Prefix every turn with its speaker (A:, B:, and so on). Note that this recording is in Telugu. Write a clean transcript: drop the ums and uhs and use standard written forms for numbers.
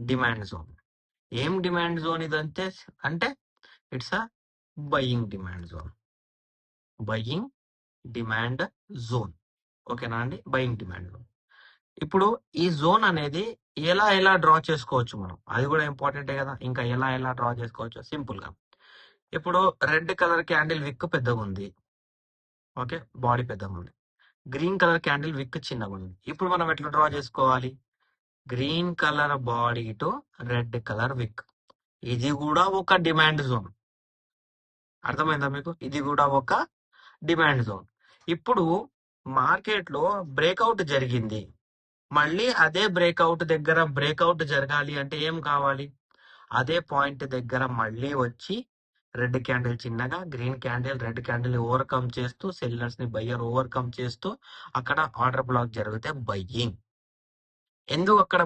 A: Demand zone. ఏం డిమాండ్ జోన్ ఇదంటే అంటే it's a buying demand zone. Buying demand zone. ఓకేనా అండి? Buying demand zone. ఇప్పుడు ఈ జోన్ అనేది ఎలా డ్రా చేసుకోవచ్చు మనం, అది కూడా ఇంపార్టెంటే కదా. ఇంకా ఎలా డ్రా చేసుకోవచ్చు సింపుల్ గా. ఇప్పుడు రెడ్ కలర్ క్యాండిల్ విక్ పెద్దగా ఉంది, ఓకే, బాడీ పెద్దగా ఉంది. గ్రీన్ కలర్ క్యాండిల్ విక్ చిన్నగా ఉంది. ఇప్పుడు మనం ఎట్లా డ్రా చేసుకోవాలి? Green colour body to red colour విక్, ఇది కూడా ఒక డిమాండ్ జోన్. అర్థమైందా మీకు? ఇది కూడా ఒక డిమాండ్ జోన్. ఇప్పుడు మార్కెట్ లో బ్రేక్అవుట్ జరిగింది, మళ్ళీ అదే బ్రేక్అవుట్ దగ్గర బ్రేక్అవుట్ జరగాలి అంటే ఏం కావాలి? అదే పాయింట్ దగ్గర మళ్ళీ వచ్చి రెడ్ క్యాండిల్ చిన్నగా, green candle red candle overcome చేస్తూ, సెల్లర్స్ ని బయ్యర్ ఓవర్కమ్ చేస్తూ అక్కడ ఆర్డర్ బ్లాక్ జరిగితే బయ్యింగ్. ఎందుకు అక్కడ